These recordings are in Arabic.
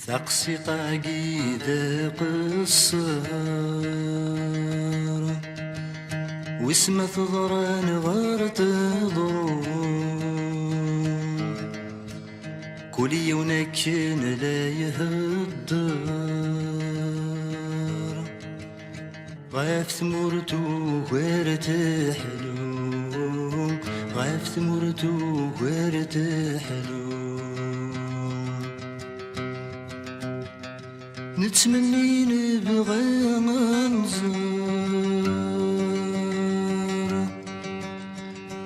ثقسي طاقي ذاق الصهر واسم ثضران غارت ضروم كل يونكن لا يهدر غاف ثمرتو غير تحلو غاف ثمرتو غير تحلو نتمني نبغى منظر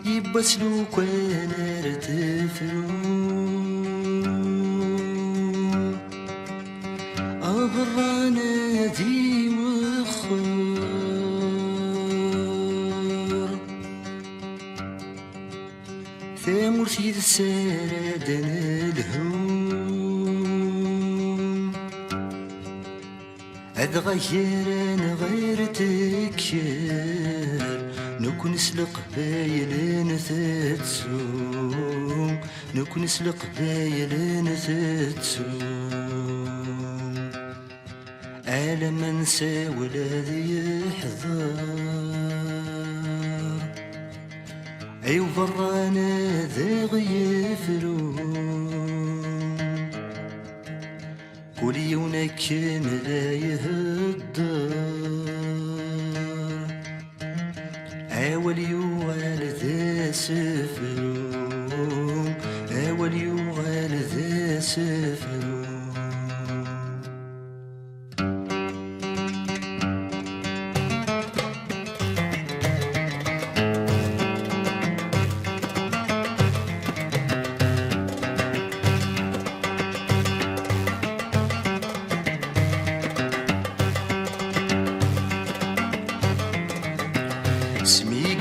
يبس لو كان ارتفرو أبرانا دي وخر ثامر في السردن الهوم أتغير أنا غير تكير نكون سلق بايلين تتسوم نكون سلق بايلين تتسوم ألم انسى ولا ذي يحذر أي وفرانا ذي غيفلون كل يونك لا يهدر أول يوال ذا سفرون أول يوال ذا سفرون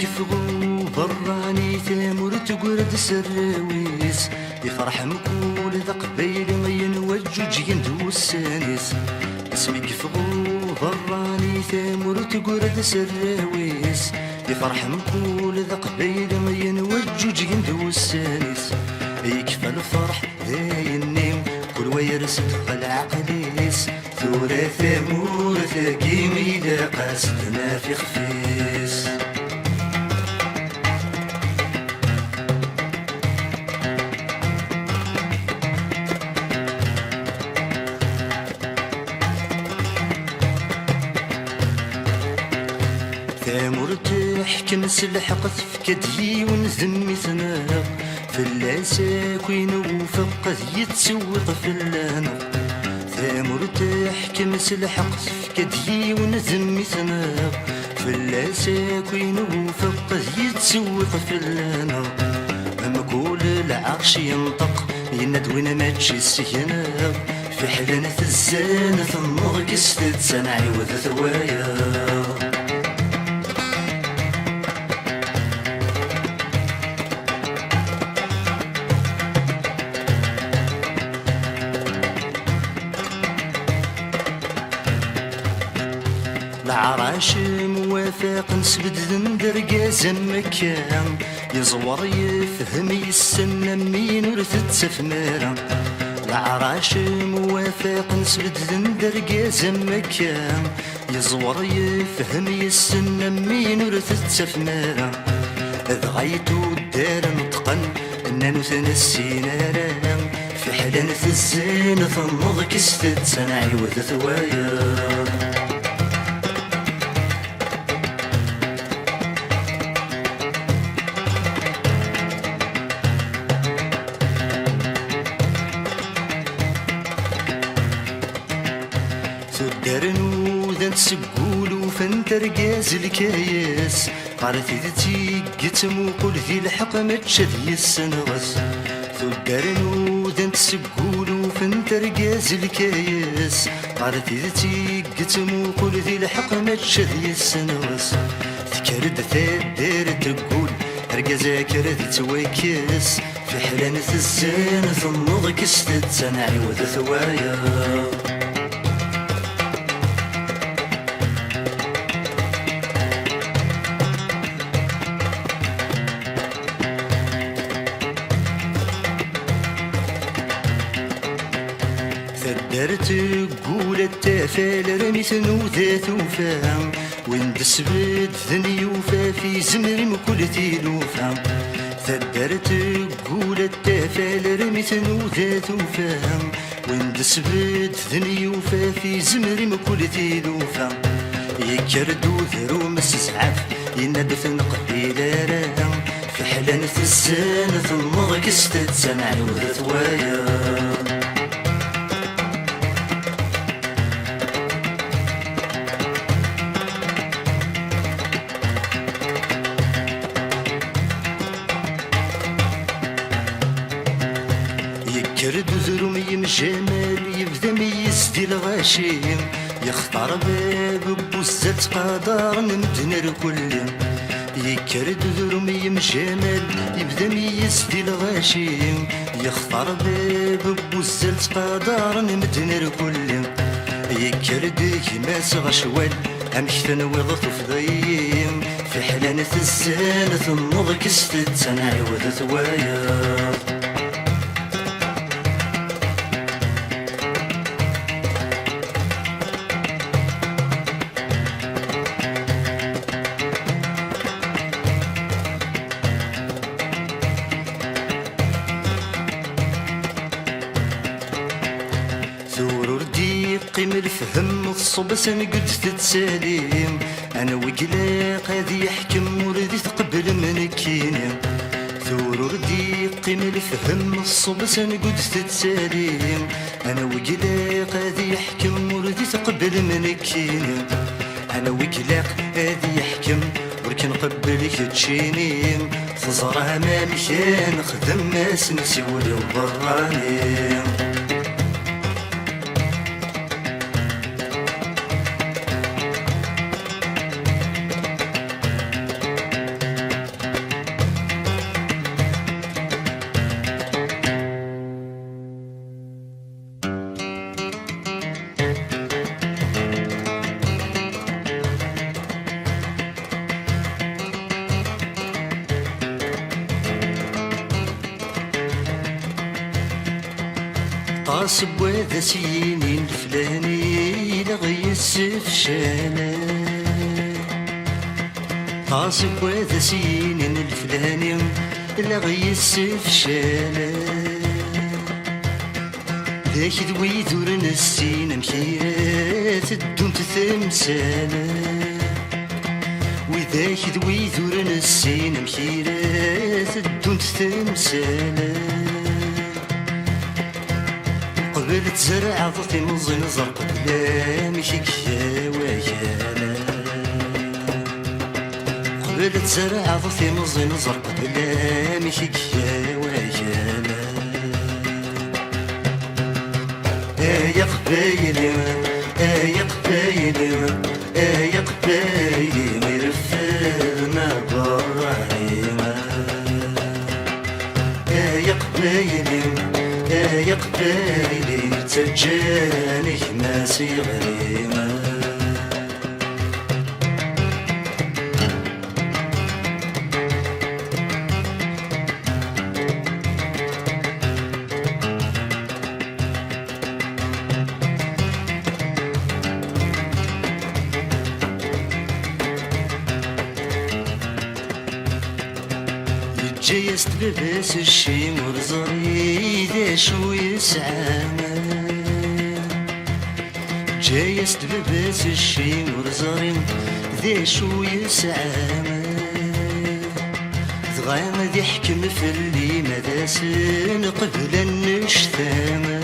يقفغو براني ثامر تقرد سراويس يفرح مكول ذا قبيل ينوجج يندو السانيس اسمي يقفغو براني ثامر تقرد سراويس يفرح مكول ذا قبيل ينوجج يندو السانيس يكفى الفرح ذاي النيم كل ويرس دخل عقليس ثورة ثامور ثاقي ميدا قاصدنا في خفيس ثامر تحكم سلحق تفكدي ونذمي ثناق في اللاساك وينوفق يتسوق في اللانق ثامر تحكم سلحق تفكدي ونذمي ثناق في اللاساك وينوفق يتسوق في اللانق مقول العرش ينطق يندوين ماتشي السيناق في حلنة الزانة النرقس تتسنعي وذا ثوايا العراش موافق نسبد ذندر قازم مكان يزور يفهم يسن مين ورثت سفنارا العراش موافق نسبد ذندر قازم مكان يزور يفهم يسن مين ورثت سفنارا ذغيتو الدار نطقن اننا ثنسينا في حلنة الزينة النضك استد سنعي وثوايا تدرنو ذا تسقولو فانترقاز الكاياس قارثي ذاتي قتمو قول ذي الحق متشد يسنغس تدرنو ذا تسقولو فانترقاز الكاياس قارثي ذاتي قتمو قول ذي الحق متشد يسنغس ذكرد ثادر تقول رقازا كرد تواكيس في حلانة الزانة النضك استد سنعي وذا ثوايا ثدرت قول التفال رميت نوذات وفاهم وين دسبت ذني وفا في زمر مكل تيلوفا ثدرت قول التفال رميت نوذات وفاهم وين دسبت ذني وفا في زمر مكل تيلوفا يكردو ذرو مسسعف ينبث نقبيل راهم في حلانة الزانة المضك استتسان عودة ويا يكرد ذرو ميم جمال يبدا ميز دي الغاشيم يختار باب بوزات قدر نمدن الكل يكرد ذرمي مجمل يبدا ميز دي الغاشيم يختار باب بوزات قدر نمدن الكل يكرد كماس غشوال امشتن وضط فضيم في حلانة الزانة النضك استتسان عودة ويا ثورور ديقي من الفهم الصبس نقد تتساليم انا وقلاق هذي يحكم وردي تقبل من كيني ثورور ديقي من الفهم الصبس نقد تتساليم انا وقلاق هذي يحكم وردي تقبل من كيني انا وقلاق هذي يحكم ولكن قبلك تشينيم تزرع ما مشان خدم ناس نسيولي وبراني طاسب وذا سينين الفلاني لغيس في شانا طاسب وذا سينين الفلاني لغيس في شانا ذاك ذوي ذور نسينا مخيرات الدون تثمسانا وذاك ذوي ذور نسينا مخيرات الدون تثمسانا قبل تزرع ضطي مزن زرق بلا مشيك يا ويانا قبل تزرع ضطي مزن زرق بلا مشيك يا ويانا يا قبايلي يا قبايلي يا قبايلي ميرفرنا براهيما يا قبايلي يا قبايلي تجاني ما صغريما جايست بلبس الشي مرزري ذا شو يسعانا جايست بلبس الشي مرزري ذا شو يسعانا ضغام ذي حكم في اللي مداسن قبل النشتاما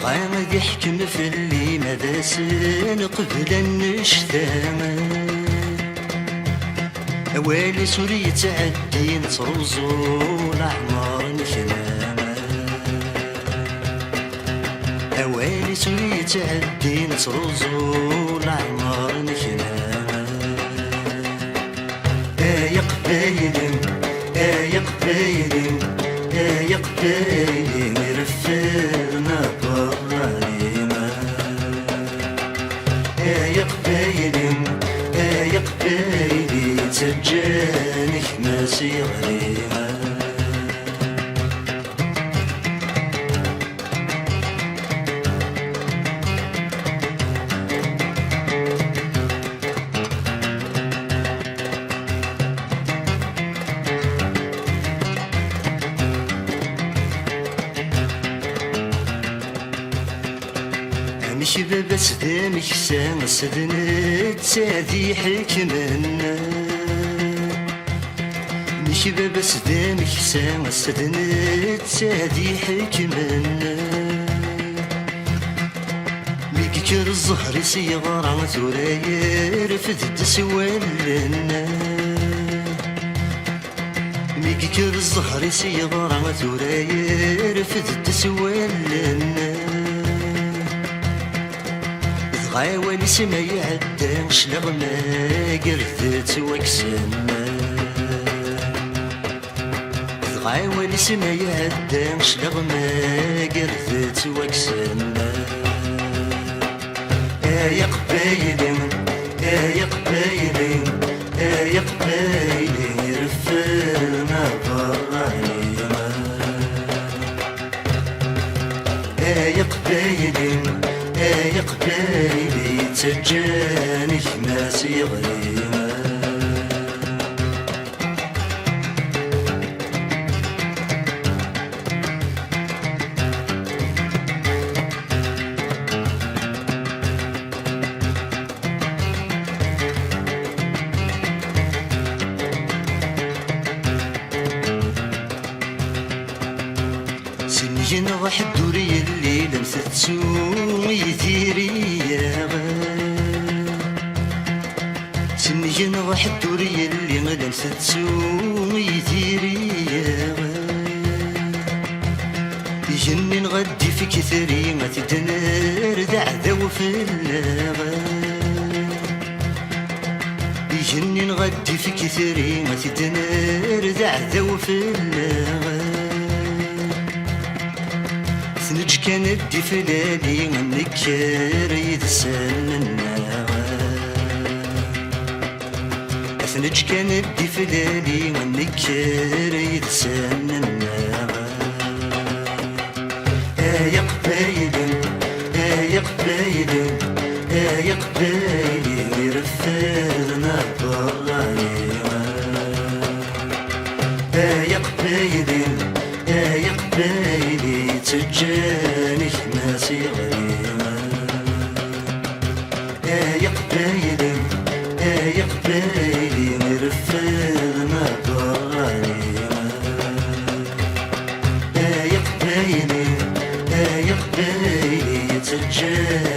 ضغام ذي حكم في اللي مداسن قبل النشتاما أوالي سوري تعدي نترزو الأحمر نخلاما أوالي سوري تعدي نترزو الأحمر نخلاما يا قبايلي يا قبايلي يا قبايلي مرفرنا برانيما يا قبايلي يا قبايلي تجانك ما صغريما شباب سدامك سان سدنت سادي حكمنا شباب سدامك سان سدنت سادي حكمنا ميكر الزهر سيغار عن ثراير فدد سوالنا ميكر الزهر سيغار عن ثراير فدد سوالنا غاوالي سما يعدى شلغ ما قرثت وكسنا غاوالي سما يعدى شلغ ما قرثت وكسنا يا قبايلي يا قبايلي يا قبايلي رفرنا برايما يا قبايلي يا قبايلي تجاني ما صغيرة سنين واحد دوري الليل مستسوم يثيري يا سنين واحد دوري الليل مستسوم يثيري يا يجنن غدي في كثري ما تدنر دعذو في اللاغا يجنن غدي في كثري ما تدنر دعذو في اللاغا ثنج كانت دي فلالي منكر يدسننا ثنج كانت دي فلالي منكر يدسننا يا قبايلي يا قبايلي يا قبايلي رفرنا برايما يا قبايلي يا قبايلي تجاني ما صغيرة يا قبايلي يا قبايلي رفرنا برايما يا قبايلي يا قبايلي تجاني